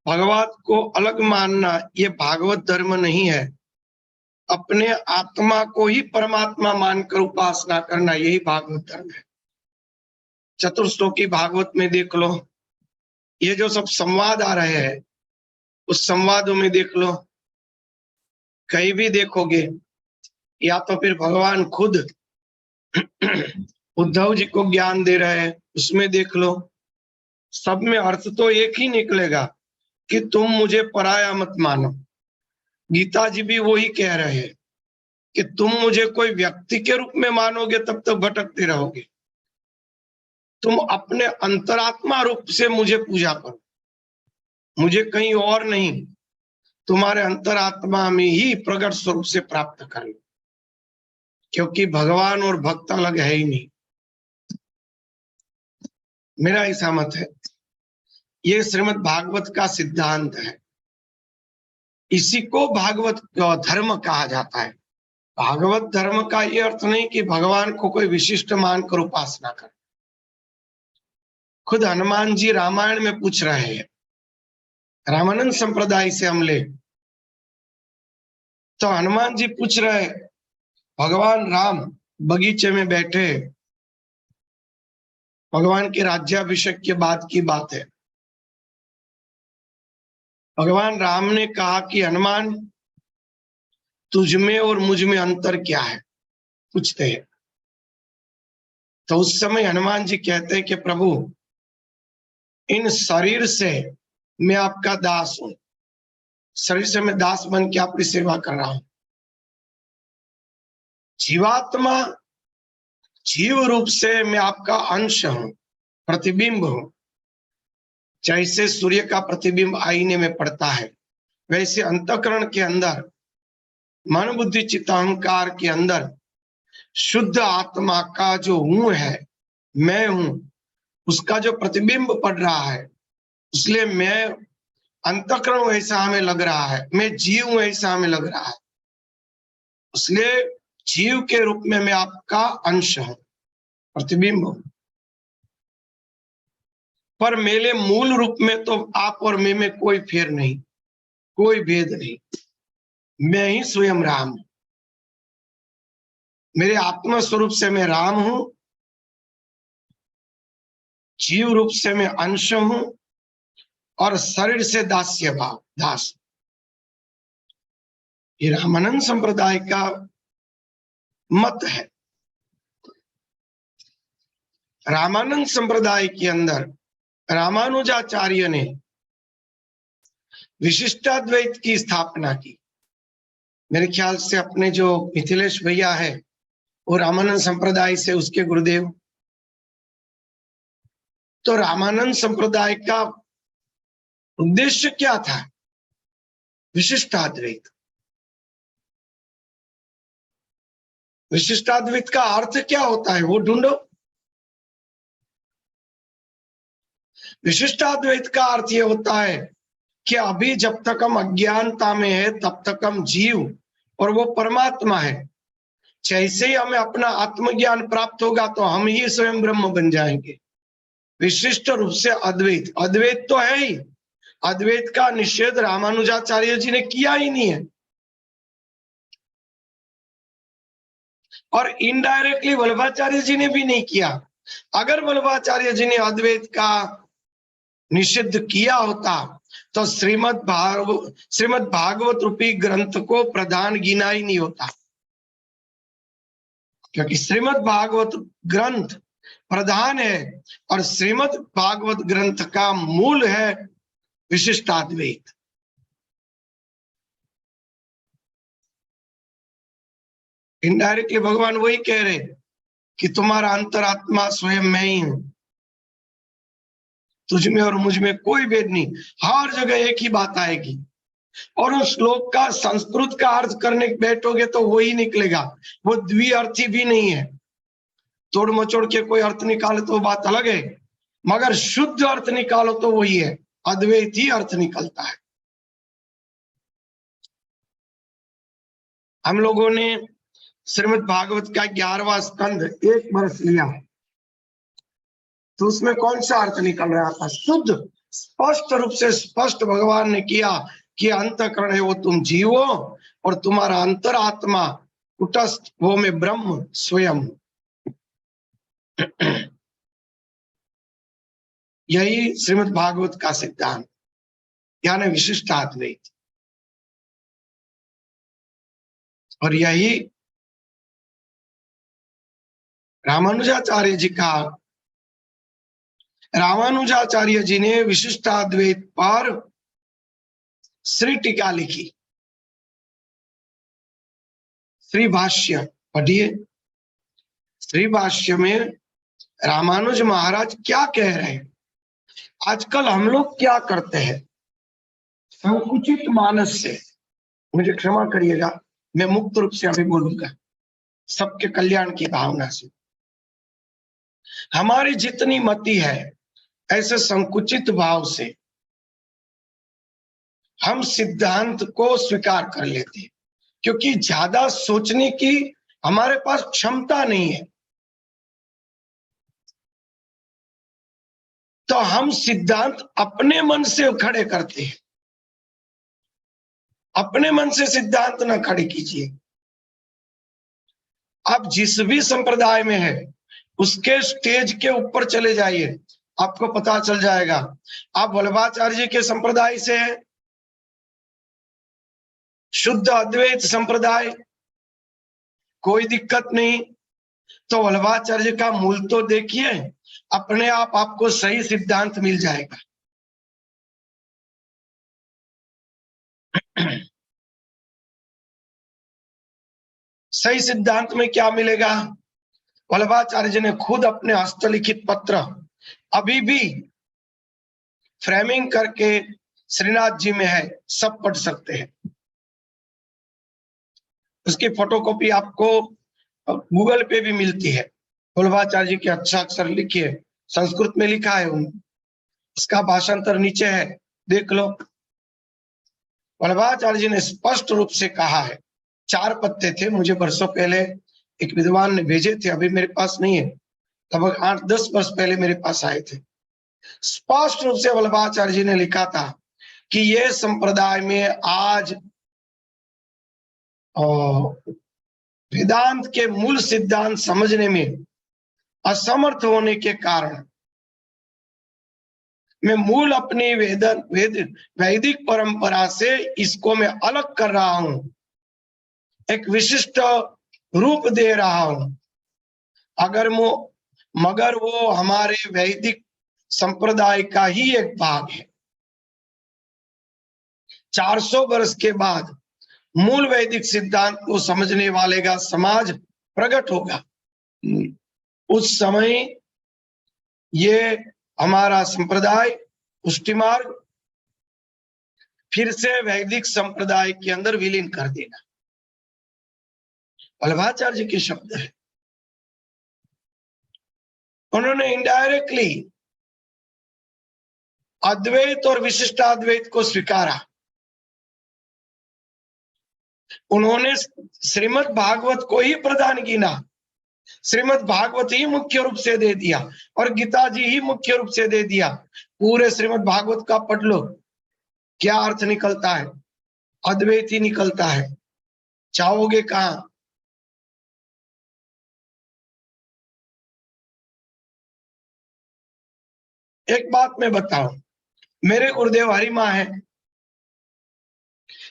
भगवान को अलग मानना ये भागवत धर्म नहीं है। अपने आत्मा को ही परमात्मा मानकर उपासना करना यही भागवत धर्म है। चतुर्श्लोकी भागवत में देख लो, ये जो सब संवाद आ रहे हैं उस संवादों में देख लो, कहीं भी देखोगे या तो फिर भगवान खुद उद्धव जी को ज्ञान दे रहे हैं, उसमें देख लो, सब में अर्थ तो एक ही निकलेगा कि तुम मुझे पराया मत मानो। गीता जी भी वही कह रहे हैं कि तुम मुझे कोई व्यक्ति के रूप में मानोगे तब तक भटकते रहोगे। तुम अपने अंतरात्मा रूप से मुझे पूजा करो, मुझे कहीं और नहीं, तुम्हारे अंतरात्मा में ही प्रकट स्वरूप से प्राप्त कर लो, क्योंकि भगवान और भक्त अलग है ही नहीं। मेरा ऐसा मत है, ये श्रीमद् भागवत का सिद्धांत है, इसी को भागवत धर्म कहा जाता है। भागवत धर्म का ये अर्थ नहीं कि भगवान को कोई विशिष्ट मानकर उपासना कर। खुद हनुमान जी रामायण में पूछ रहे हैं, रामानंद संप्रदाय से हम ले तो हनुमान जी पूछ रहे, भगवान राम बगीचे में बैठे, भगवान के राज्याभिषेक के बाद की बात है। भगवान राम ने कहा कि हनुमान, तुझ में और मुझ में अंतर क्या है, पूछते हैं। तो उस समय हनुमान जी कहते हैं कि प्रभु, इन शरीर से मैं आपका दास हूं, शरीर से मैं दास बन के आपकी सेवा कर रहा हूं। जीवात्मा जीव रूप से मैं आपका अंश हूं, प्रतिबिंब हूं। जैसे सूर्य का प्रतिबिंब आईने में पड़ता है, वैसे अंतःकरण के अंदर, मन बुद्धि चित्त अहंकार के अंदर शुद्ध आत्मा का जो हूं है, मैं हूं, उसका जो प्रतिबिंब पड़ रहा है, इसलिए मैं अंतःकरण वैसा हमें लग रहा है, मैं जीव हूं ऐसा हमें लग रहा है, इसलिए जीव के रूप में मैं आपका अंश हूं, प्रतिबिंब हूं। पर मेरे मूल रूप में तो आप और मैं में कोई फेर नहीं, कोई भेद नहीं, मैं ही स्वयं राम हूं। मेरे आत्मा स्वरूप से मैं राम हूं, जीव रूप से मैं अंश हूं, और शरीर से दास्य भाव, दास। ये रामानंद संप्रदाय का मत है। रामानंद संप्रदाय के अंदर रामानुजाचार्य ने विशिष्टाद्वैत की स्थापना की। मेरे ख्याल से अपने जो मिथिलेश भैया है वो रामानंद संप्रदाय से, उसके गुरुदेव। तो रामानंद संप्रदाय का उद्देश्य क्या था? विशिष्टाद्वैत। विशिष्टाद्वैत का अर्थ क्या होता है वो ढूंढो। विशिष्टाद्वैत का अर्थ ये होता है कि अभी जब तक हम अज्ञानता में है तब तक हम जीव और वो परमात्मा है। जैसे ही हमें अपना आत्मज्ञान प्राप्त होगा तो हम ही स्वयं ब्रह्म बन जाएंगे। विशिष्ट रूप से अद्वैत, अद्वैत तो है ही, अद्वैत का निषेध रामानुजाचार्य जी ने किया ही नहीं है, और इनडायरेक्टली वल्लभाचार्य जी ने भी नहीं किया। अगर वल्लभाचार्य जी ने अद्वैत का निषिद्ध किया होता तो श्रीमद् भागवत रूपी ग्रंथ को प्रधान गिना ही नहीं होता, क्योंकि श्रीमद् भागवत ग्रंथ प्रधान है और श्रीमद् भागवत ग्रंथ का मूल है विशिष्टाद्वैत। इनडायरेक्टली भगवान वही कह रहे कि तुम्हारा अंतरात्मा स्वयं मैं ही हूं, तुझ में और मुझ में कोई भेद नहीं। हर जगह एक ही बात आएगी, और उस श्लोक का संस्कृत का अर्थ करने बैठोगे तो वही निकलेगा, वो द्विअर्थी भी नहीं है। तोड़ मचोड़ के कोई अर्थ निकाले तो बात अलग है, मगर शुद्ध अर्थ निकालो तो वही है, अद्वैत ही अर्थ निकलता है। हम लोगों ने श्रीमद् भागवत का 11वां स्कंद 1 वर्ष लिया, तो उसमें कौन सा अर्थ निकल रहा था? शुद्ध स्पष्ट रूप से स्पष्ट भगवान ने किया कि अंतःकरण है वो तुम जीवो और तुम्हारा अंतरात्मा कुटस्थ वो में ब्रह्म स्वयं। यही श्रीमद् भागवत का सिद्धांत यानी विशिष्टाद्वैत, और यही रामानुजाचार्य जी ने विशिष्टाद्वैत पर श्री टीका लिखी, श्री भाष्य पढ़िए। श्री भाष्य में रामानुज महाराज क्या कह रहे हैं? आजकल हम लोग क्या करते हैं संकुचित मानस से, मुझे क्षमा करिएगा, मैं मुक्त रूप से अभी बोलूंगा, सबके कल्याण की भावना से। हमारी जितनी मति है ऐसे संकुचित भाव से हम सिद्धांत को स्वीकार कर लेते हैं, क्योंकि ज्यादा सोचने की हमारे पास क्षमता नहीं है। तो हम सिद्धांत अपने मन से खड़े करते हैं। अपने मन से सिद्धांत न खड़े कीजिए। आप जिस भी संप्रदाय में है उसके स्टेज के ऊपर चले जाइए, आपको पता चल जाएगा। आप वल्लभाचार्य जी के संप्रदाय से हैं, शुद्ध अद्वैत संप्रदाय, कोई दिक्कत नहीं। तो वल्लभाचार्य का मूल तो देखिए, अपने आप आपको सही सिद्धांत मिल जाएगा। सही सिद्धांत में क्या मिलेगा? वल्लभाचार्य जी ने खुद अपने हस्तलिखित पत्र अभी भी फ्रेमिंग करके श्रीनाथ जी में है, सब पढ़ सकते हैं। उसकी फोटोकॉपी आपको गूगल पे भी मिलती है। वल्लभाचार्य जी के अच्छा अक्षर लिखिए, संस्कृत में लिखा है उन्होंने, इसका भाषांतर नीचे है, देख लो। वल्लभाचार्य जी ने स्पष्ट रूप से कहा है, 4 पत्ते थे, मुझे वर्षों पहले एक विद्वान ने भेजे थे, अभी मेरे पास नहीं है, लगभग 8-10 वर्ष पहले मेरे पास आए थे। स्पष्ट रूप से वल्लभाचार्य जी ने लिखा था कि ये संप्रदाय में आज वेदांत के मूल सिद्धांत समझने में असमर्थ होने के कारण मैं मूल अपनी वैदिक परंपरा से इसको मैं अलग कर रहा हूं, एक विशिष्ट रूप दे रहा हूं। मगर वो हमारे वैदिक संप्रदाय का ही एक भाग है। 400 वर्ष के बाद मूल वैदिक सिद्धांत को समझने वाले का समाज प्रकट होगा। उस समय ये हमारा संप्रदाय पुष्टि मार्ग फिर से वैदिक संप्रदाय के अंदर विलीन कर देना। वल्लभाचार्य जी के शब्द है। उन्होंने इनडायरेक्टली अद्वैत और विशिष्टाद्वैत को स्वीकारा। उन्होंने श्रीमद् भागवत को ही प्रधान गिना, श्रीमद् भागवत ही मुख्य रूप से दे दिया और गीता जी ही मुख्य रूप से दे दिया। पूरे श्रीमद् भागवत का पढ़ लो, क्या अर्थ निकलता है? अद्वैत ही निकलता है। चाहोगे कहां? एक बात मैं बताऊं, मेरे गुरुदेव हरिमा है,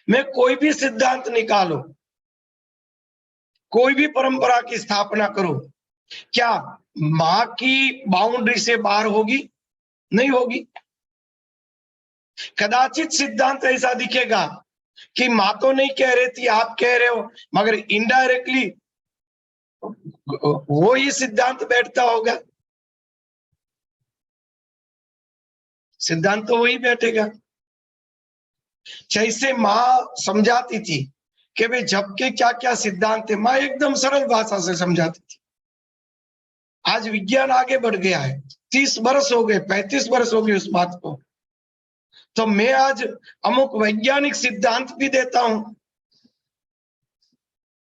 मैं कोई भी सिद्धांत निकालो, कोई भी परंपरा की स्थापना करो, क्या मां की बाउंड्री से बाहर होगी? नहीं होगी। कदाचित सिद्धांत ऐसा दिखेगा कि मां तो नहीं कह रही थी, आप कह रहे हो, मगर इनडायरेक्टली वो ही सिद्धांत बैठता होगा। सिद्धांत तो वही बैठेगा। जैसे मां समझाती थी कि भाई जबकि क्या क्या सिद्धांत है, मां एकदम सरल भाषा से समझाती थी। आज विज्ञान आगे बढ़ गया है, 30 वर्ष हो गए, 35 वर्ष हो गए उस बात को, तो मैं आज अमुक वैज्ञानिक सिद्धांत भी देता हूं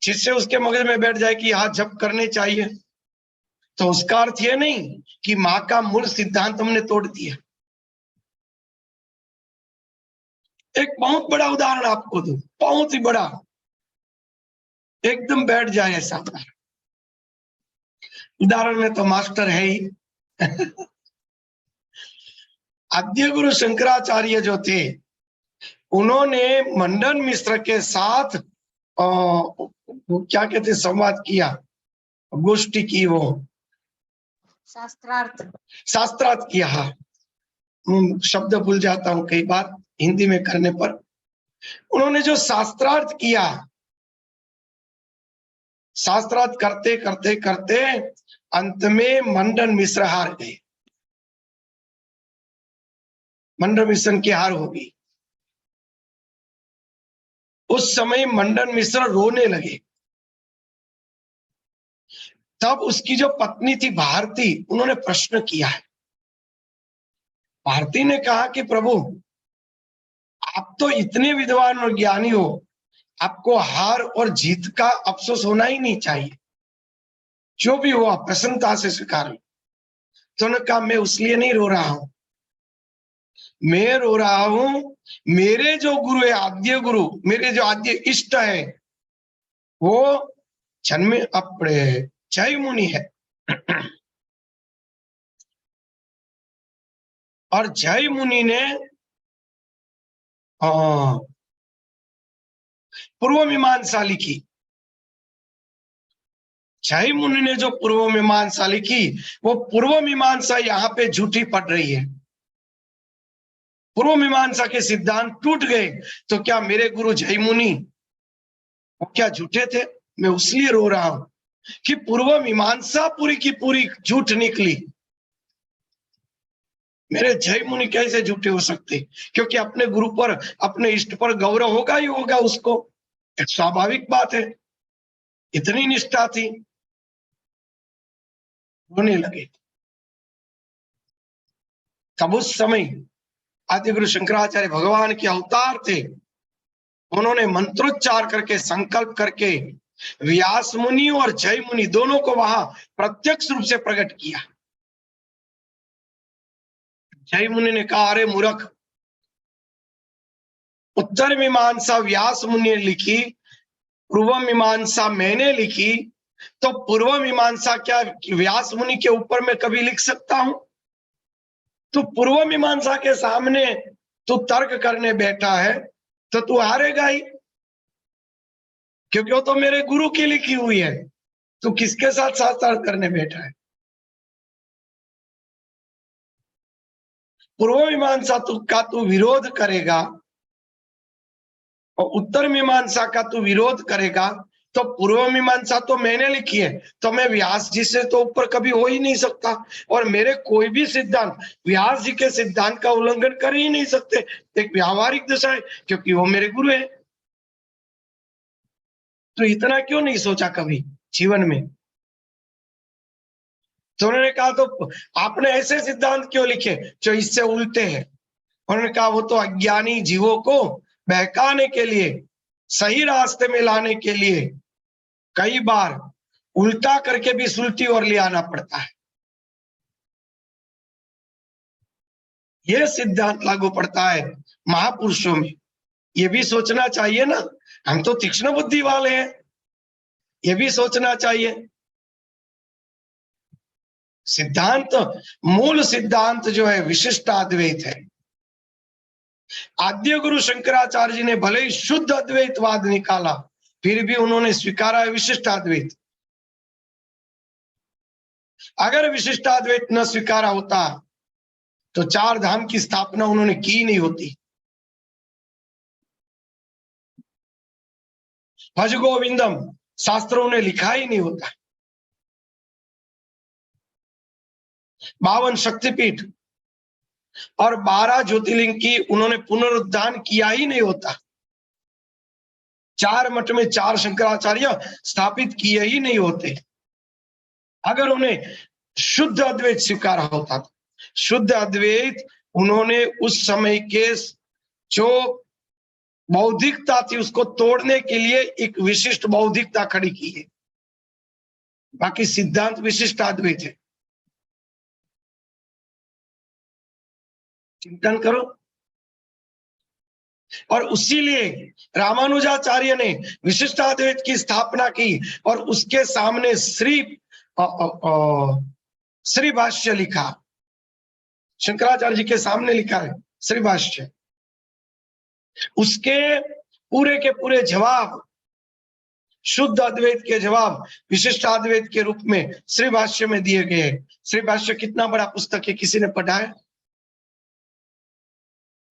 जिससे उसके मगज में बैठ जाए कि हाँ जप करने चाहिए। तो उसका अर्थ यह नहीं कि मां का मूल सिद्धांत हमने तोड़ दिया। एक बहुत बड़ा उदाहरण आपको दूं, बहुत ही बड़ा, एकदम बैठ जाए ऐसा उदाहरण में तो मास्टर है ही। आद्य गुरु शंकराचार्य जो थे, उन्होंने मंडन मिश्र के साथ वो क्या कहते संवाद किया, गोष्ठी की, वो शास्त्रार्थ किया। शब्द भूल जाता हूं कई बार हिंदी में करने पर। उन्होंने जो शास्त्रार्थ किया, शास्त्रार्थ करते करते करते अंत में मंडन मिश्र हार गए, मंडन मिश्र की हार होगी। उस समय मंडन मिश्र रोने लगे। तब उसकी जो पत्नी थी भारती, उन्होंने प्रश्न किया है। भारती ने कहा कि प्रभु, आप तो इतने विद्वान और ज्ञानी हो, आपको हार और जीत का अफसोस होना ही नहीं चाहिए, जो भी हुआ प्रसन्नता से स्वीकार। तो उन्होंने कहा, मैं उसलिए नहीं रो रहा हूं, मैं रो रहा हूं मेरे जो गुरु है, आद्य गुरु, मेरे जो आद्य इष्ट है, वो जन्मे अपने जय मुनि है। और जय मुनि ने पूर्व मीमांसा लिखी। जय मुनि ने जो पूर्व मीमांसा लिखी, वो पूर्व मीमांसा यहाँ पे झूठी पड़ रही है। पूर्व मीमांसा के सिद्धांत टूट गए, तो क्या मेरे गुरु जय मुनि वो क्या झूठे थे? मैं उसलिए रो रहा हूं कि पूर्व मीमांसा पूरी की पूरी झूठ निकली। मेरे जय मुनि कैसे झूठे हो सकते? क्योंकि अपने गुरु पर, अपने इष्ट पर गौरव होगा ही होगा उसको, एक स्वाभाविक बात है। इतनी निष्ठा थी, रोने लगे। तब उस समय आदि गुरु शंकराचार्य भगवान के अवतार थे, उन्होंने मंत्रोच्चार करके, संकल्प करके व्यास मुनि और जय मुनि दोनों को वहां प्रत्यक्ष रूप से प्रकट किया। जय मुनि ने कहा, अरे मूर्ख, उत्तर मीमांसा व्यास मुनि ने लिखी, पूर्व मीमांसा मैंने लिखी, तो पूर्व मीमांसा क्या व्यास मुनि के ऊपर मैं कभी लिख सकता हूं? तो पूर्व मीमांसा के सामने तू तर्क करने बैठा है, तो तू हारेगा ही, क्योंकि वो तो मेरे गुरु की लिखी हुई है। तू किसके साथ शास्त्रार्थ करने बैठा है? पूर्व मीमांसा का तू विरोध करेगा और उत्तर मीमांसा का तू विरोध करेगा, तो पूर्व मीमांसा तो मैंने लिखी है, तो मैं व्यास जी से तो ऊपर कभी हो ही नहीं सकता, और मेरे कोई भी सिद्धांत व्यास जी के सिद्धांत का उल्लंघन कर ही नहीं सकते। एक व्यावहारिक दिशा है, क्योंकि वो मेरे गुरु है। तो इतना क्यों नहीं सोचा कभी जीवन में? तो उन्होंने कहा, तो आपने ऐसे सिद्धांत क्यों लिखे जो इससे उल्टे हैं? उन्होंने कहा, वो तो अज्ञानी जीवों को बहकाने के लिए, सही रास्ते में लाने के लिए कई बार उल्टा करके भी सुलटी और ले आना पड़ता है। यह सिद्धांत लागू पड़ता है महापुरुषों में। ये भी सोचना चाहिए ना, हम तो तीक्ष्ण बुद्धि वाले हैं, ये भी सोचना चाहिए। सिद्धांत, मूल सिद्धांत जो है विशिष्ट अद्वैत है। आद्य गुरु शंकराचार्य जी ने भले ही शुद्ध अद्वैतवाद निकाला, फिर भी उन्होंने स्वीकारा है विशिष्टाद्वैत। अगर विशिष्टाद्वैत न स्वीकारा होता तो चार धाम की स्थापना उन्होंने की नहीं होती। भज गोविंदम शास्त्रों ने लिखा ही नहीं होता। 52 शक्तिपीठ और 12 ज्योतिर्लिंग की उन्होंने पुनरुद्धान किया ही नहीं होता। 4 मठ में 4 शंकराचार्य स्थापित किए ही नहीं होते, अगर उन्हें शुद्ध अद्वैत स्वीकारा होता। शुद्ध अद्वैत उन्होंने उस समय के जो बौद्धिकता थी उसको तोड़ने के लिए एक विशिष्ट बौद्धिकता खड़ी की है। बाकी सिद्धांत विशिष्ट अद्वैत है। चिंतन करो। और उसीलिए रामानुजाचार्य ने विशिष्टाद्वैत की स्थापना की और उसके सामने श्री भाष्य लिखा। शंकराचार्य जी के सामने लिखा है श्री भाष्य। उसके पूरे के पूरे जवाब, शुद्ध अद्वैत के जवाब विशिष्टाद्वैत के रूप में श्री भाष्य में दिए गए। श्री भाष्य कितना बड़ा पुस्तक है, किसी ने पढ़ा है?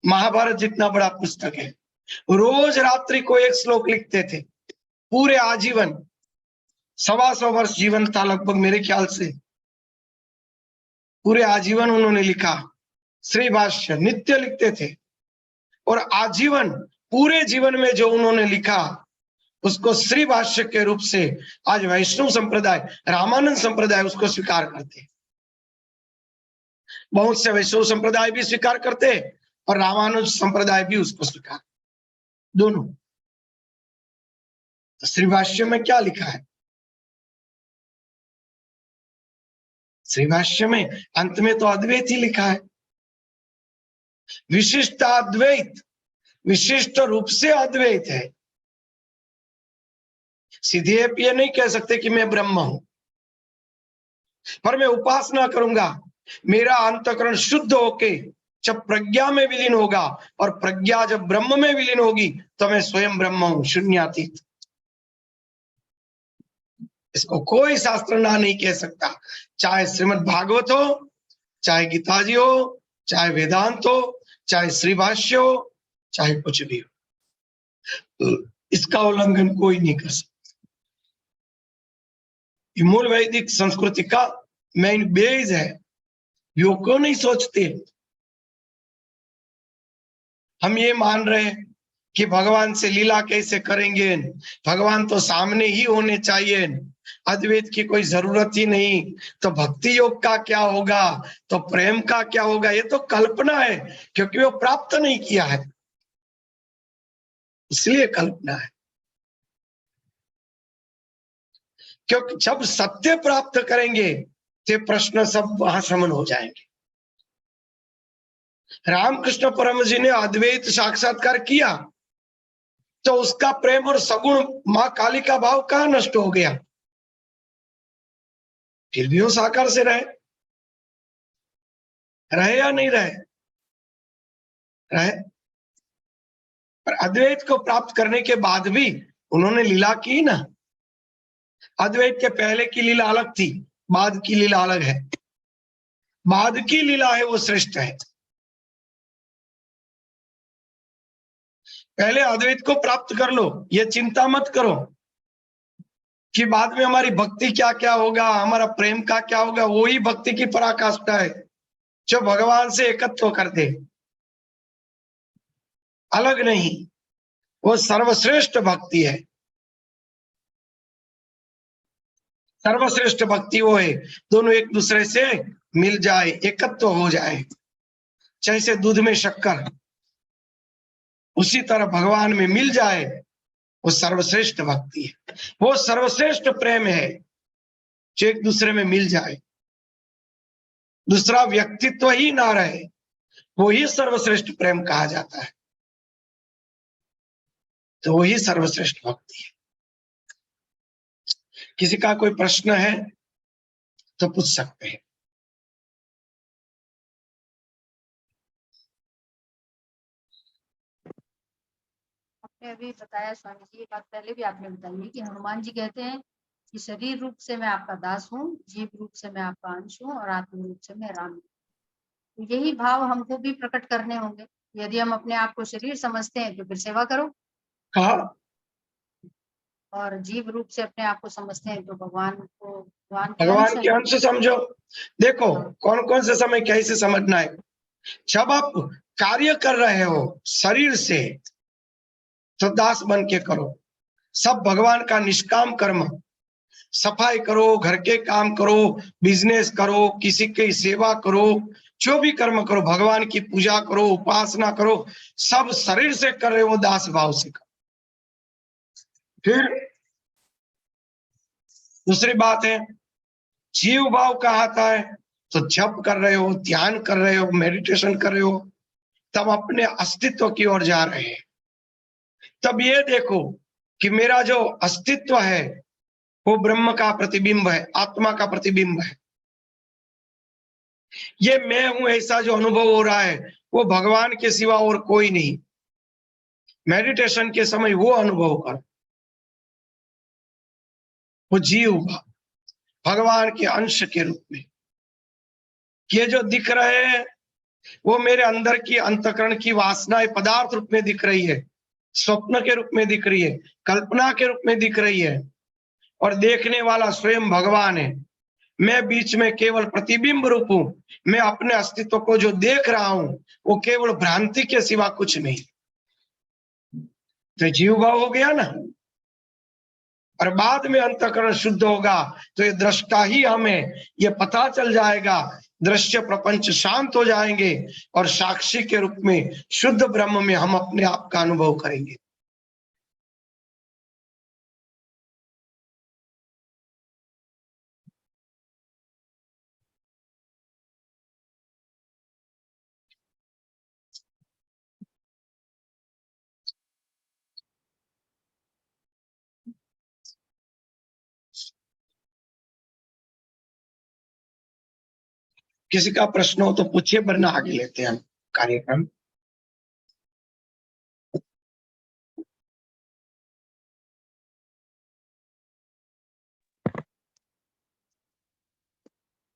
महाभारत जितना बड़ा पुस्तक है। रोज रात्रि को एक श्लोक लिखते थे, पूरे आजीवन, 125 वर्ष जीवन था लगभग मेरे ख्याल से, पूरे आजीवन उन्होंने लिखा श्री भाष्य, नित्य लिखते थे। और आजीवन पूरे जीवन में जो उन्होंने लिखा उसको श्री भाष्य के रूप से आज वैष्णव संप्रदाय, रामानंद संप्रदाय उसको स्वीकार करते। बहुत से वैष्णव संप्रदाय भी स्वीकार करते और रामानुज संप्रदाय भी उसको स्वीकार, दोनों। तो श्री भाष्य में क्या लिखा है? श्री भाष्य में अंत में तो अद्वैत ही लिखा है। विशिष्टाद्वैत, विशिष्ट रूप से अद्वैत है। सीधे आप ये नहीं कह सकते कि मैं ब्रह्म हूं, पर मैं उपासना करूंगा, मेरा अंतःकरण शुद्ध होके जब प्रज्ञा में विलीन होगा और प्रज्ञा जब ब्रह्म में विलीन होगी तो मैं स्वयं ब्रह्म हूं, शून्यातीत। इसको कोई शास्त्र ना नहीं कह सकता, चाहे श्रीमद् भागवत हो, चाहे गीता जी हो, चाहे वेदांत हो, चाहे श्री भाष्य हो, चाहे कुछ भी हो, तो इसका उल्लंघन कोई नहीं कर सकता। मूल वैदिक संस्कृति का मेन बेस है। यो क्यों नहीं सोचते? हम ये मान रहे हैं कि भगवान से लीला कैसे करेंगे, भगवान तो सामने ही होने चाहिए, अद्वैत की कोई जरूरत ही नहीं, तो भक्ति योग का क्या होगा, तो प्रेम का क्या होगा? ये तो कल्पना है, क्योंकि वो प्राप्त नहीं किया है, इसलिए कल्पना है। क्योंकि जब सत्य प्राप्त करेंगे तो प्रश्न सब वहां समन हो जाएंगे। रामकृष्ण परम जी ने अद्वैत साक्षात्कार किया तो उसका प्रेम और सगुण मां काली का भाव कहां नष्ट हो गया? फिर भी वो साकार से रहे या नहीं रहे? पर अद्वैत को प्राप्त करने के बाद भी उन्होंने लीला की ना। अद्वैत के पहले की लीला अलग थी, बाद की लीला अलग है। बाद की लीला है वो श्रेष्ठ है। पहले अद्वैत को प्राप्त कर लो, ये चिंता मत करो कि बाद में हमारी भक्ति क्या क्या होगा, हमारा प्रेम का क्या होगा। वही भक्ति की पराकाष्ठा है जो भगवान से एकत्व कर दे, अलग नहीं। वो सर्वश्रेष्ठ भक्ति है। सर्वश्रेष्ठ भक्ति वो है दोनों एक दूसरे से मिल जाए, एकत्व हो जाए। जैसे दूध में शक्कर, उसी तरह भगवान में मिल जाए, वो सर्वश्रेष्ठ भक्ति है। वो सर्वश्रेष्ठ प्रेम है जो एक दूसरे में मिल जाए, दूसरा व्यक्तित्व ही ना रहे, वो ही सर्वश्रेष्ठ प्रेम कहा जाता है। तो वही सर्वश्रेष्ठ भक्ति है। किसी का कोई प्रश्न है तो पूछ सकते हैं। आपने अभी बताया स्वामी जी, एक बात पहले भी आपने बताई कि हनुमान जी कहते हैं कि शरीर रूप से मैं आपका दास हूँ, जीव रूप से मैं आपका अंश हूँ और आत्म रूप से मैं राम हूँ। तो यही भाव हमको भी प्रकट करने होंगे। यदि हम अपने आप को शरीर समझते हैं तो फिर सेवा करो, कहा और जीव रूप से अपने आप को समझते हैं तो भगवान के अंश समझो। देखो कौन कौन से समय कैसे समझना है। जब आप कार्य कर रहे हो शरीर से तो दास बन के करो, सब भगवान का निष्काम कर्म, सफाई करो, घर के काम करो, बिजनेस करो, किसी की सेवा करो, जो भी कर्म करो, भगवान की पूजा करो, उपासना करो, सब शरीर से कर रहे हो, दास भाव से करो। फिर दूसरी बात है जीव भाव कहा आता है, तो जप कर रहे हो, ध्यान कर रहे हो, मेडिटेशन कर रहे हो, तब अपने अस्तित्व की ओर जा रहे हैं। तब ये देखो कि मेरा जो अस्तित्व है वो ब्रह्म का प्रतिबिंब है, आत्मा का प्रतिबिंब है। ये मैं हूं ऐसा जो अनुभव हो रहा है वो भगवान के सिवा और कोई नहीं। मेडिटेशन के समय वो अनुभव कर, वो जीव भगवान के अंश के रूप में। ये जो दिख रहे हैं वो मेरे अंदर की अंतःकरण की वासनाएं पदार्थ रूप में दिख रही है, स्वप्न के रूप में दिख रही है, कल्पना के रूप में दिख रही है, और देखने वाला स्वयं भगवान है। मैं बीच में केवल प्रतिबिंब रूप हूं। मैं अपने अस्तित्व को जो देख रहा हूं वो केवल भ्रांति के सिवा कुछ नहीं। तो जीव भाव हो गया ना, और बाद में अंतःकरण शुद्ध होगा तो ये दृष्टा ही हमें ये पता चल जाएगा, दृश्य प्रपंच शांत हो जाएंगे और साक्षी के रूप में शुद्ध ब्रह्म में हम अपने आप का अनुभव करेंगे। किसी का प्रश्न हो तो पूछिए, वरना आगे लेते हैं हम कार्यक्रम।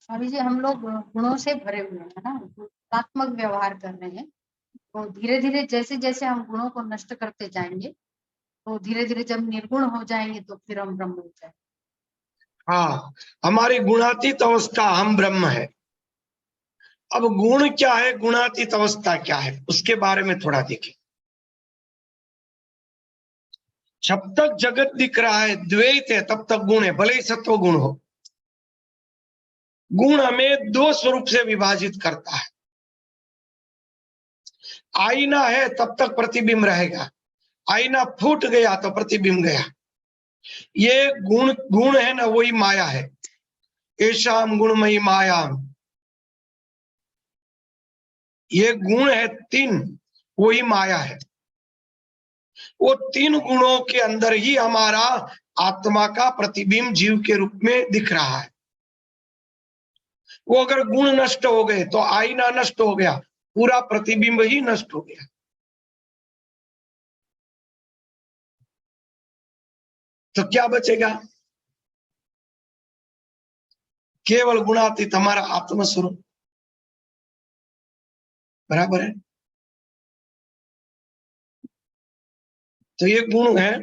स्वामी जी, हम लोग गुणों से भरे हुए हैं ना, गुणात्मक व्यवहार कर रहे हैं। तो धीरे धीरे जैसे जैसे हम गुणों को नष्ट करते जाएंगे तो धीरे धीरे जब निर्गुण हो जाएंगे तो फिर हम ब्रह्म हो जाएंगे। हाँ, हमारी गुणातीत अवस्था हम ब्रह्म है। अब गुण क्या है, गुणातीत अवस्था क्या है, उसके बारे में थोड़ा देखें। जब तक जगत दिख रहा है द्वैत है तब तक गुण है, भले ही सत्व गुण हो। गुण हमें दो स्वरूप से विभाजित करता है। आईना है तब तक प्रतिबिंब रहेगा, आईना फूट गया तो प्रतिबिंब गया। ये गुण गुण है ना, वही माया है। ऐशाम गुणमयी माया, ये गुण है तीन, वही माया है। वो तीन गुणों के अंदर ही हमारा आत्मा का प्रतिबिंब जीव के रूप में दिख रहा है। वो अगर गुण नष्ट हो गए तो आईना नष्ट हो गया, पूरा प्रतिबिंब ही नष्ट हो गया। तो क्या बचेगा? केवल गुणातीत हमारा आत्मस्वरूप। बराबर है। तो ये गुण है,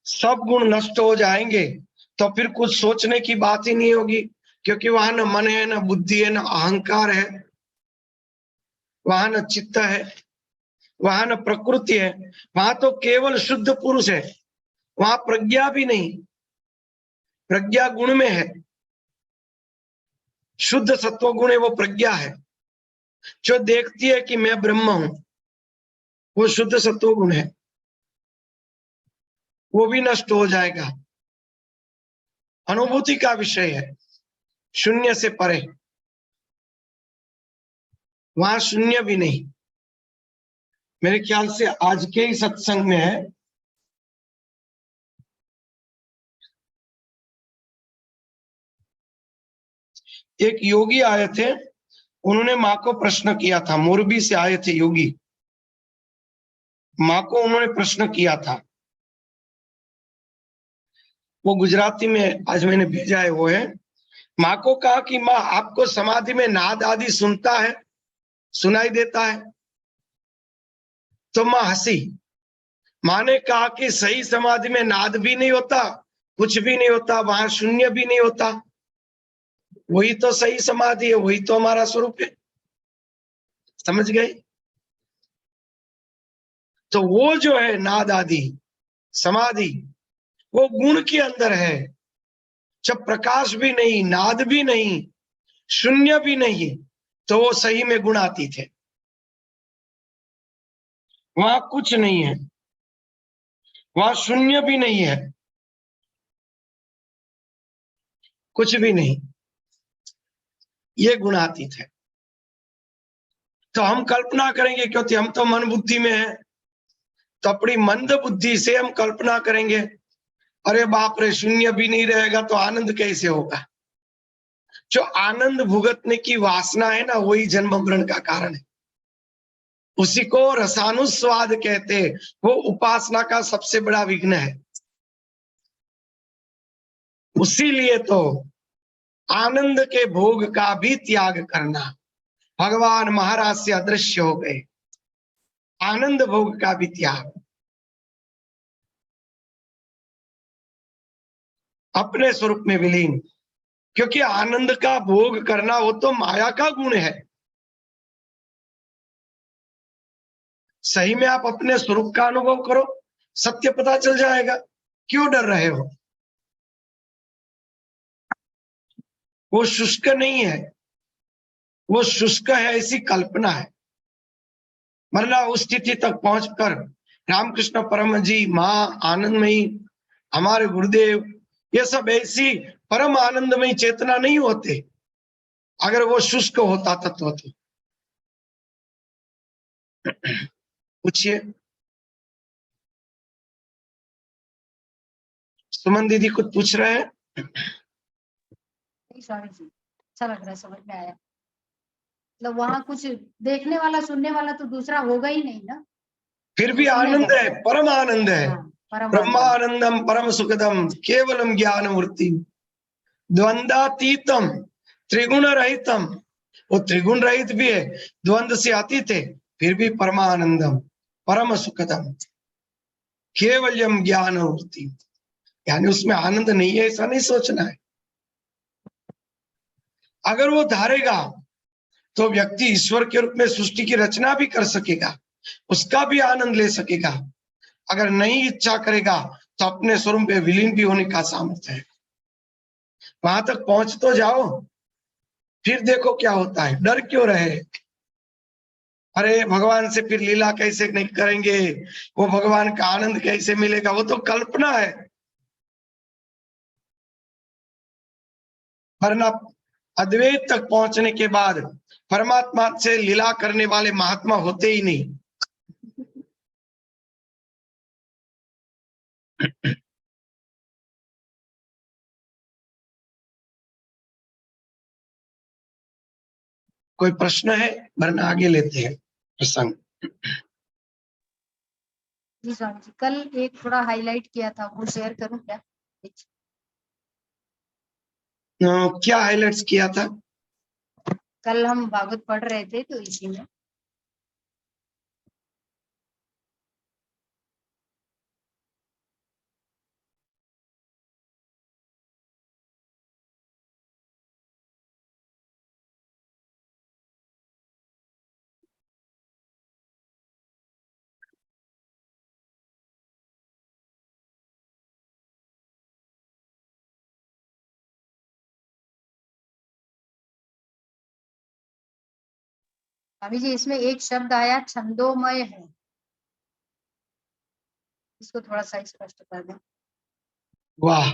सब गुण नष्ट हो जाएंगे तो फिर कुछ सोचने की बात ही नहीं होगी, क्योंकि वहां न मन है, न बुद्धि है, न अहंकार है, वहां न चित्त है, वहां न प्रकृति है, वहां तो केवल शुद्ध पुरुष है। वहां प्रज्ञा भी नहीं, प्रज्ञा गुण में है। शुद्ध सत्व गुण है, वो प्रज्ञा है जो देखती है कि मैं ब्रह्म हूं, वो शुद्ध सत्व गुण है। वो भी नष्ट हो जाएगा। अनुभूति का विषय है, शून्य से परे, वहां शून्य भी नहीं। मेरे ख्याल से आज के ही सत्संग में है, एक योगी आए थे, उन्होंने माँ को प्रश्न किया था। मोरबी से आए थे योगी, माँ को उन्होंने प्रश्न किया था। वो गुजराती में आज मैंने भेजा है, वो है, माँ को कहा कि माँ आपको समाधि में नाद आदि सुनता है, सुनाई देता है? तो माँ हंसी। माँ ने कहा कि सही समाधि में नाद भी नहीं होता, कुछ भी नहीं होता, वहां शून्य भी नहीं होता। वही तो सही समाधि है, वही तो हमारा स्वरूप है। समझ गए? तो वो जो है नाद आदि समाधि, वो गुण के अंदर है। जब प्रकाश भी नहीं, नाद भी नहीं, शून्य भी नहीं, तो वो सही में गुणातीत है। वहां कुछ नहीं है, वहां शून्य भी नहीं है, कुछ भी नहीं, ये गुणातीत है। तो हम कल्पना करेंगे क्योंकि हम तो मन बुद्धि में है, तो अपनी मंद बुद्धि से हम कल्पना करेंगे, अरे बाप रे, शून्य भी नहीं रहेगा तो आनंद कैसे होगा। जो आनंद भुगतने की वासना है ना, वही जन्म मरण का कारण है। उसी को रसानुस्वाद कहते हैं। वो उपासना का सबसे बड़ा विघ्न है। उसीलिए तो आनंद के भोग का भी त्याग करना। भगवान महाराज से अदृश्य हो गए, आनंद भोग का भी त्याग, अपने स्वरूप में विलीन। क्योंकि आनंद का भोग करना वो तो माया का गुण है। सही में आप अपने स्वरूप का अनुभव करो, सत्य पता चल जाएगा। क्यों डर रहे हो? वो शुष्क नहीं है, वो शुष्क है ऐसी कल्पना है। वरना उस स्थिति तक पहुंचकर रामकृष्ण परम जी, मां आनंदमयी, हमारे गुरुदेव, ये सब ऐसी परम आनंदमयी चेतना नहीं होते अगर वो शुष्क होता तत्व तो। पूछिए। सुमन दीदी कुछ पूछ रहे हैं? नहीं स्वामी जी, अच्छा लग रहा है, समझ में आया। मतलब वहां कुछ देखने वाला सुनने वाला तो दूसरा होगा ही नहीं ना। फिर भी आनंद है, परम आनंद है। हाँ, परम आनंद। ब्रह्मानंदम परम सुखदम केवलम ज्ञान मूर्ति द्वंद्वातीतम त्रिगुण रहितम। वो त्रिगुण रहित भी है, द्वंद्व से अतीत है, फिर भी परमानंदम परम सुखदम केवलम ज्ञान मूर्ति। यानी उसमें आनंद नहीं है ऐसा नहीं सोचना है। अगर वो धारेगा तो व्यक्ति ईश्वर के रूप में सृष्टि की रचना भी कर सकेगा, उसका भी आनंद ले सकेगा। अगर नहीं इच्छा करेगा तो अपने स्वरूप में विलीन भी होने का सामर्थ्य है। वहां तक पहुंच तो जाओ, फिर देखो क्या होता है। डर क्यों रहे? अरे भगवान से फिर लीला कैसे नहीं करेंगे, वो भगवान का आनंद कैसे मिलेगा, वो तो कल्पना है। वरना अद्वैत तक पहुंचने के बाद परमात्मा से लीला करने वाले महात्मा होते ही नहीं। कोई प्रश्न है? वरना आगे लेते हैं प्रसंग। जी स्वामी जी, कल एक थोड़ा हाईलाइट किया था, वो शेयर करूं क्या? क्या हाईलाइट्स किया था? कल हम भागवत पढ़ रहे थे तो इसी में अभी जी इसमें एक शब्द आया छंदोमय है, इसको थोड़ा सा स्पष्ट कर दें। वाह,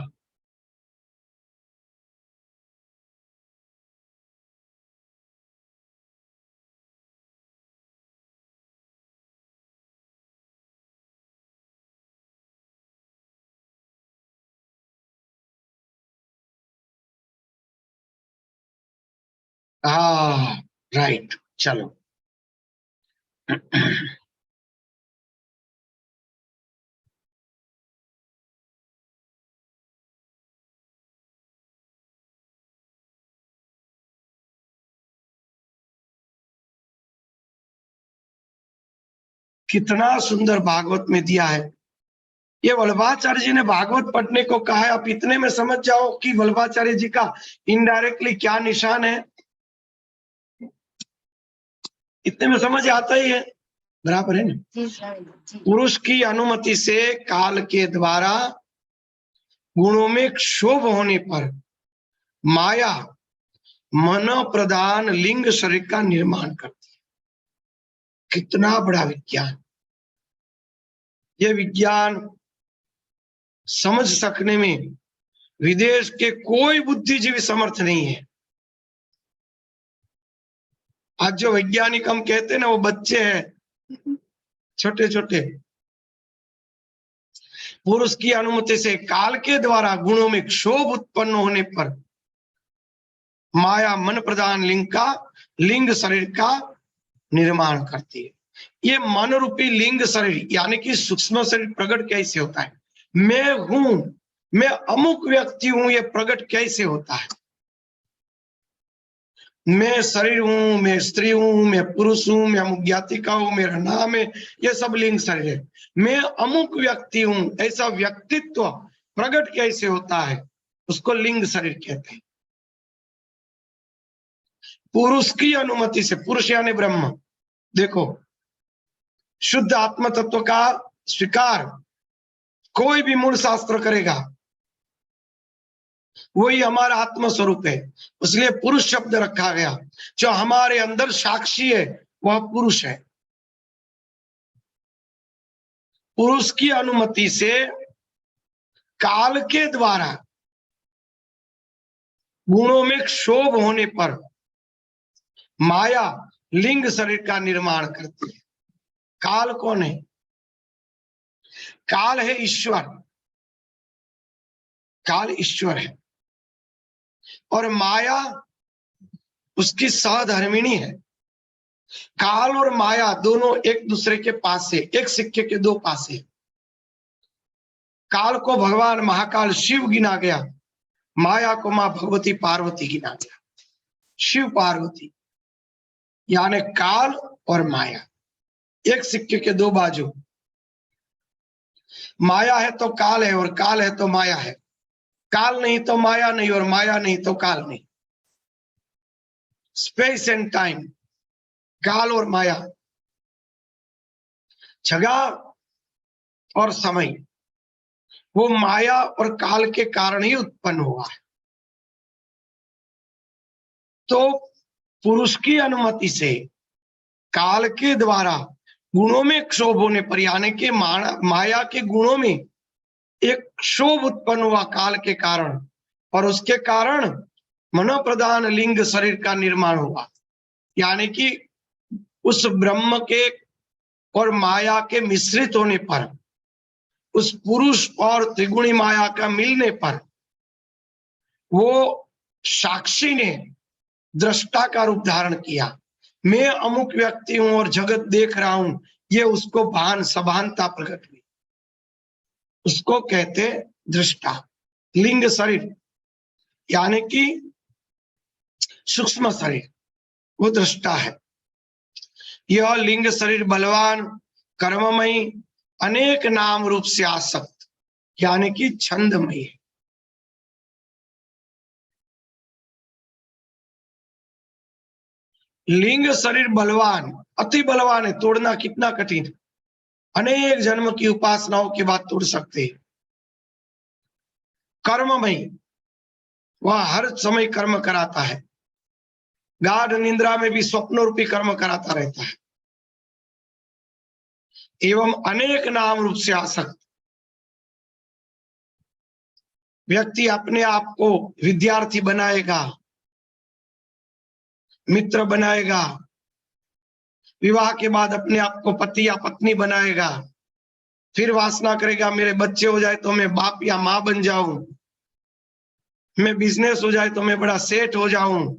हाँ राइट, चलो। कितना सुंदर भागवत में दिया है। ये वल्लभाचार्य जी ने भागवत पढ़ने को कहा है। आप इतने में समझ जाओ कि वल्लभाचार्य जी का इनडायरेक्टली क्या निशान है। इतने में समझ आता ही है, बराबर है ना। जी स्वामी जी। पुरुष की अनुमति से काल के द्वारा गुणों में क्षोभ होने पर माया मन प्रधान लिंग शरीर का निर्माण करती है। कितना बड़ा विज्ञान! ये विज्ञान समझ सकने में विदेश के कोई बुद्धिजीवी समर्थ नहीं है। आज जो वैज्ञानिक हम कहते हैं ना, वो बच्चे हैं, छोटे छोटे। पुरुष की अनुमति से काल के द्वारा गुणों में क्षोभ उत्पन्न होने पर माया मन प्रधान लिंग शरीर का निर्माण करती है। ये मन रूपी लिंग शरीर यानी कि सूक्ष्म शरीर प्रकट कैसे होता है? मैं हूं, मैं अमुक व्यक्ति हूं, ये प्रकट कैसे होता है? मैं शरीर हूं, मैं स्त्री हूं, मैं पुरुष हूं, मैं अमुक जाति का हूं, मेरा नाम है, ये सब लिंग शरीर है। मैं अमुक व्यक्ति हूं, ऐसा व्यक्तित्व प्रकट कैसे होता है? उसको लिंग शरीर कहते हैं। पुरुष की अनुमति से, पुरुष यानी ब्रह्म, देखो शुद्ध आत्म तत्व का स्वीकार कोई भी मूल शास्त्र करेगा, वही हमारा आत्म स्वरूप है। इसलिए पुरुष शब्द रखा गया। जो हमारे अंदर साक्षी है वह पुरुष है। पुरुष की अनुमति से काल के द्वारा गुणों में क्षोभ होने पर माया लिंग शरीर का निर्माण करती है। काल कौन है? काल है ईश्वर। काल ईश्वर है और माया उसकी सहधर्मिणी है। काल और माया दोनों एक दूसरे के पास है, एक सिक्के के दो पास है। काल को भगवान महाकाल शिव गिना गया, माया को मां भगवती पार्वती गिना गया। शिव पार्वती यानी काल और माया, एक सिक्के के दो बाजू। माया है तो काल है और काल है तो माया है। काल नहीं तो माया नहीं और माया नहीं तो काल नहीं। स्पेस एंड टाइम, काल और माया, जगह और समय, वो माया और काल के कारण ही उत्पन्न हुआ है। तो पुरुष की अनुमति से काल के द्वारा गुणों में क्षोभ होने पर यानी कि माया के गुणों में एक क्षोभ उत्पन्न हुआ काल के कारण, और उसके कारण मनोप्रधान लिंग शरीर का निर्माण हुआ। यानी कि उस ब्रह्म के और माया के मिश्रित होने पर, उस पुरुष और त्रिगुणी माया का मिलने पर वो साक्षी ने दृष्टा का रूप धारण किया। मैं अमुक व्यक्ति हूं और जगत देख रहा हूं, ये उसको भान सभानता प्रकट हुई। उसको कहते दृष्टा। लिंग शरीर यानी कि सूक्ष्म शरीर, वो दृष्टा है। यह लिंग शरीर बलवान, कर्ममयी, अनेक नाम रूप से आसक्त यानी कि छंदमयी है। लिंग शरीर बलवान, अति बलवान है, तोड़ना कितना कठिन है। अनेक जन्म की उपासनाओं के बाद तोड़ सकते हैं। कर्ममयी, वह हर समय कर्म कराता है। गाढ़ निद्रा में भी स्वप्न रूपी कर्म कराता रहता है। एवं अनेक नाम रूप से आसक्त। व्यक्ति अपने आप को विद्यार्थी बनाएगा, मित्र बनाएगा, विवाह के बाद अपने आप को पति या पत्नी बनाएगा, फिर वासना करेगा मेरे बच्चे हो जाए तो मैं बाप या मां बन जाऊं, मैं बिजनेस हो जाए तो मैं बड़ा सेठ हो जाऊं।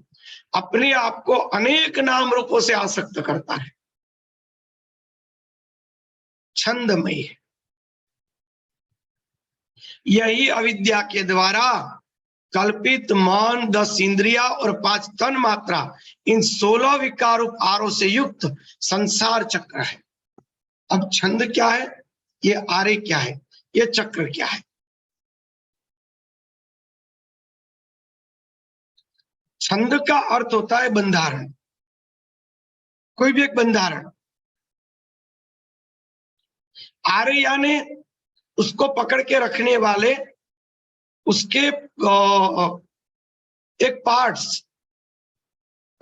अपने आप को अनेक नाम रूपों से आसक्त करता है। छंदमय है। यही अविद्या के द्वारा कल्पित मन, 10 इंद्रिया और 5 तन मात्रा, इन 16 विकार रूप आरों से युक्त संसार चक्र है। अब छंद क्या है, ये आरे क्या है, ये चक्र क्या है? छंद का अर्थ होता है बंधारण, कोई भी एक बंधारण। आरे यानी उसको पकड़ के रखने वाले, उसके एक पार्ट्स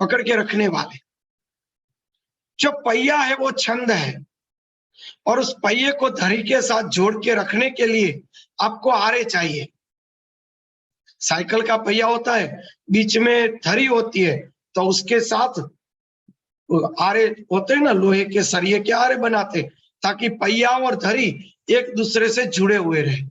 पकड़ के रखने वाले। जो पहिया है वो छंद है, और उस पहिए को धरी के साथ जोड़ के रखने के लिए आपको आरे चाहिए। साइकिल का पहिया होता है, बीच में धरी होती है, तो उसके साथ आरे होते हैं ना, लोहे के सरिये के आरे बनाते, ताकि पहिया और धरी एक दूसरे से जुड़े हुए रहे।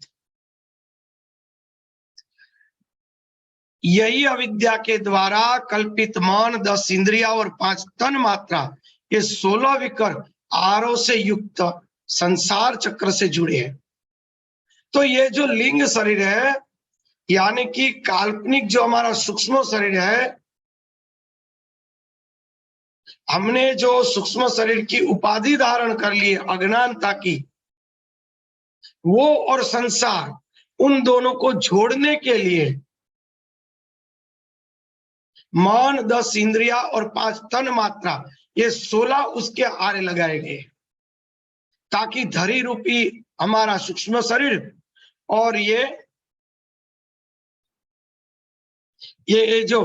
यही अविद्या के द्वारा कल्पित मन, 10 इंद्रिया और 5 तन मात्रा, ये 16 विकर आरों से युक्त संसार चक्र से जुड़े हैं। तो ये जो लिंग शरीर है, यानी कि काल्पनिक जो हमारा सूक्ष्म शरीर है, हमने जो सूक्ष्म शरीर की उपाधि धारण कर ली है अज्ञानता की, वो और संसार, उन दोनों को जोड़ने के लिए मन, 10 इंद्रिया और 5 तन मात्रा, ये 16 उसके आरे लगाए गए, ताकि धरी रूपी हमारा सूक्ष्म शरीर और ये जो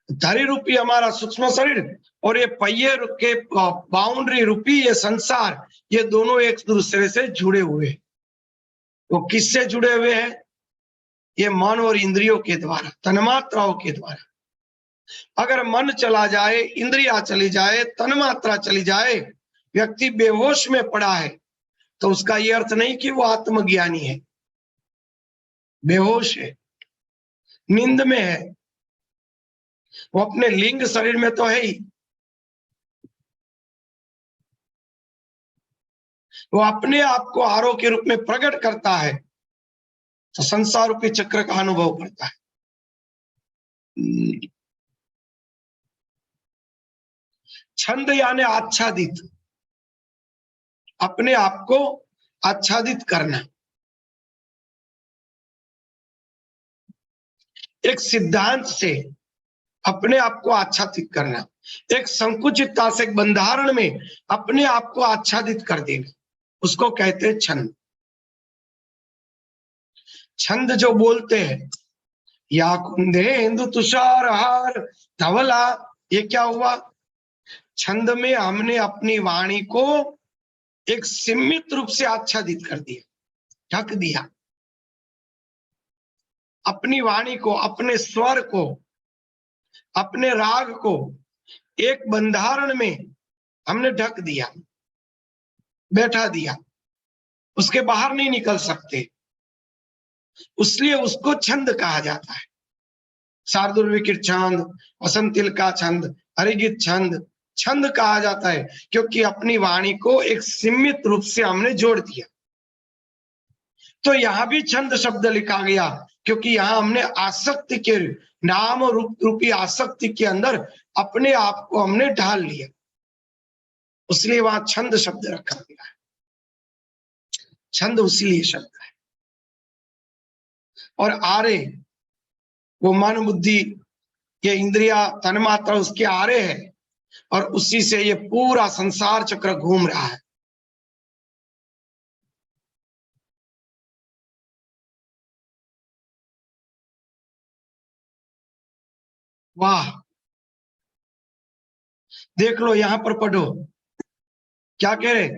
धरी रूपी हमारा सूक्ष्म शरीर और ये पहिए के बाउंड्री रूपी ये संसार, ये दोनों एक दूसरे से जुड़े हुए। वो किससे जुड़े हुए हैं? ये मन और इंद्रियों के द्वारा, तन्मात्राओं के द्वारा। अगर मन चला जाए, इंद्रिया चली जाए, तन्मात्रा चली जाए, व्यक्ति बेहोश में पड़ा है, तो उसका ये अर्थ नहीं कि वो आत्मज्ञानी है। बेहोश है, नींद में है, वो अपने लिंग शरीर में तो है ही, वो अपने आप को आरो के रूप में प्रकट करता है, तो संसार रूपी चक्र का अनुभव करता है। छंद यानी आच्छादित, अपने आप को आच्छादित करना। एक सिद्धांत से अपने आप को आच्छादित करना, एक संकुचितता से एक बंधारण में अपने आप को आच्छादित कर देना, उसको कहते हैं छंद। छंद जो बोलते हैं, या कुंदेन्दु तुषार हार धवला, ये क्या हुआ? छंद में हमने अपनी वाणी को एक सीमित रूप से आच्छादित कर दिया, ढक दिया। अपनी वाणी को, अपने स्वर को, अपने राग को एक बंधारण में हमने ढक दिया, बैठा दिया, उसके बाहर नहीं निकल सकते, इसलिए उसको छंद कहा जाता है। शार्दुल विकिर छंद, वसंतिल का छंद, हरिगीत छंद, छंद कहा जाता है, क्योंकि अपनी वाणी को एक सीमित रूप से हमने जोड़ दिया। तो यहां भी छंद शब्द लिखा गया, क्योंकि यहां हमने आसक्ति के नाम रूपी आसक्ति के अंदर अपने आप को हमने ढाल लिया, इसलिए वहां छंद शब्द रखा गया है। छंद उसीलिए शब्द है। और आरे, वो मन, बुद्धि, ये इंद्रिया, तन्मात्रा उसके आरे है, और उसी से ये पूरा संसार चक्र घूम रहा है। वाह, देख लो, यहां पर पढ़ो क्या कह रहे?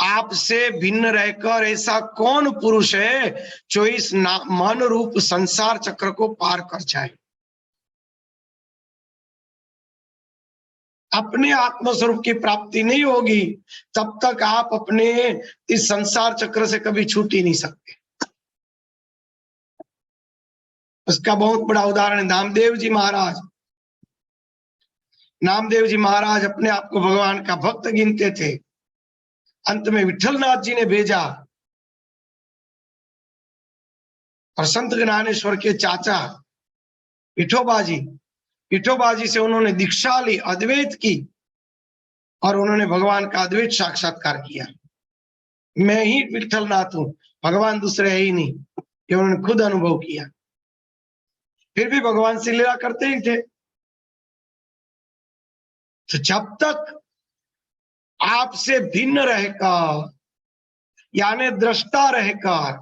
आपसे भिन्न रहकर ऐसा कौन पुरुष है जो इस मन रूप संसार चक्र को पार कर जाए? अपने आत्मस्वरूप की प्राप्ति नहीं होगी तब तक आप अपने इस संसार चक्र से कभी छूट ही नहीं सकते। उसका बहुत बड़ा उदाहरण है नामदेव जी महाराज। नामदेव जी महाराज अपने आप को भगवान का भक्त गिनते थे। अंत में विठलनाथ जी ने भेजा, और संत ज्ञानेश्वर के चाचा विठोबाजी से उन्होंने दीक्षा ली, अद्वैत की, और उन्होंने भगवान का अद्वैत साक्षात्कार किया। मैं ही विठलनाथ हूं, भगवान दूसरे है ही नहीं, ये उन्होंने खुद अनुभव किया। फिर भी भगवान से लीला करते ही थे। तो जब तक आपसे भिन्न रहकर, यानी दृष्टा रहकर,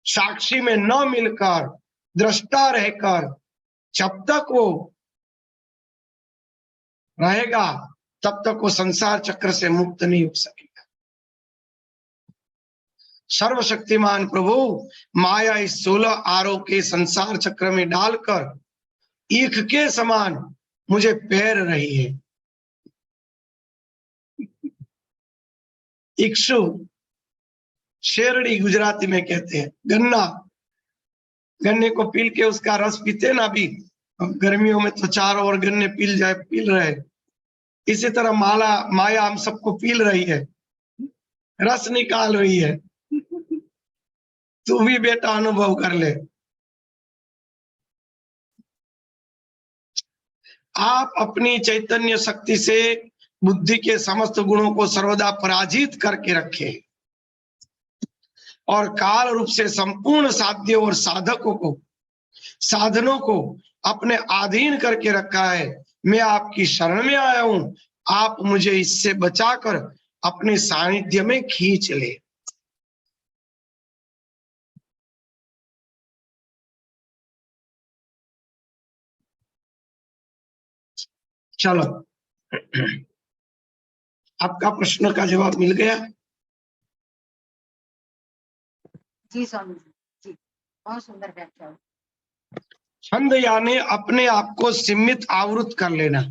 साक्षी में न मिलकर दृष्टा रहकर, जब तक वो रहेगा तब तक वो संसार चक्र से मुक्त नहीं हो सकेगा। सर्वशक्तिमान प्रभु माया इस 16 आरों के संसार चक्र में डालकर ईख के समान मुझे पैर रही है। इक्षु, शेरड़ी गुजराती में कहते हैं। गन्ना, गन्ने को पील के उसका रस पीते ना अभी, अब गर्मियों में तो चारों ओर गन्ने पील रहे। इसी तरह माया हम सबको पील रही है, रस निकाल रही है। तू भी बेटा अनुभव कर ले। आप अपनी चैतन्य शक्ति से बुद्धि के समस्त गुणों को सर्वदा पराजित करके रखें और काल रूप से संपूर्ण साध्यों और साधनों को अपने अधीन करके रखा है। मैं आपकी शरण में आया हूं, आप मुझे इससे बचाकर अपने सानिध्य में खींच ले। चलो, आपका प्रश्न का जवाब मिल गया। जी स्वामी जी, बहुत सुंदर व्याख्या हुई। छंद यानी अपने आप को सीमित आवृत कर लेना।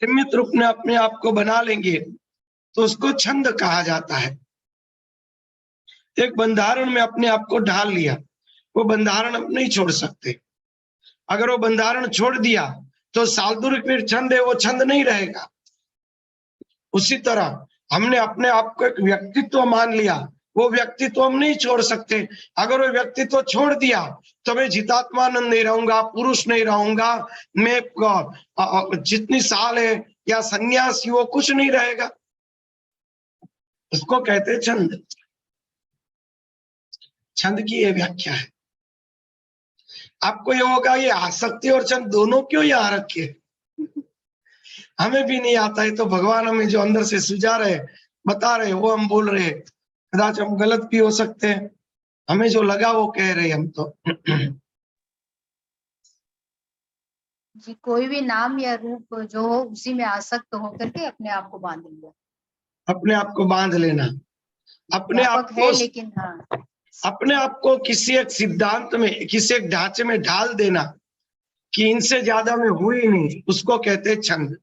सीमित रूप में अपने आप को बना लेंगे तो उसको छंद कहा जाता है। एक बंधारण में अपने आप को ढाल लिया, वो बंधारण अब नहीं छोड़ सकते। अगर वो बंधारण छोड़ दिया तो साधुर छंद है, वो छंद नहीं रहेगा। उसी तरह हमने अपने आप को एक व्यक्तित्व मान लिया, वो व्यक्तित्व हम नहीं छोड़ सकते। अगर वो व्यक्तित्व छोड़ दिया तो मैं जितात्मानंद नहीं रहूंगा, पुरुष नहीं रहूंगा, मैं जितनी साल है या सन्यासी, वो कुछ नहीं रहेगा। उसको कहते हैं छंद। छंद की ये व्याख्या है। आपको ये होगा ये आसक्ति और छंद दोनों क्यों यहाँ रखे? हमें भी नहीं आता है, तो भगवान हमें जो अंदर से सुझा रहे, बता रहे, वो हम बोल रहे। कदाच हम गलत भी हो सकते हैं, हमें जो लगा वो कह रहे हम तो। जी, कोई भी नाम या रूप जो हो उसी में आसक्त होकर के अपने आप को बांध लिया। अपने आप को बांध लेना, अपने आप व्यापक को, है लेकिन हाँ, अपने आप को किसी एक सिद्धांत में, किसी एक ढांचे में ढाल देना कि इनसे ज्यादा मैं हूं ही नहीं, उसको कहते हैं छंद।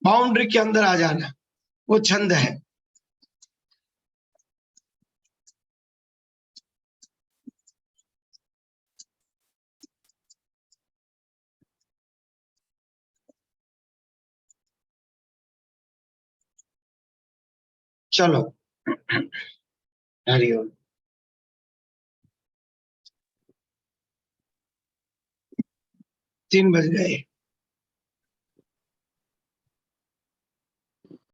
बाउंड्री के अंदर आ जाना, वो छंद है। चलो, हरिओम। 3 बज गए।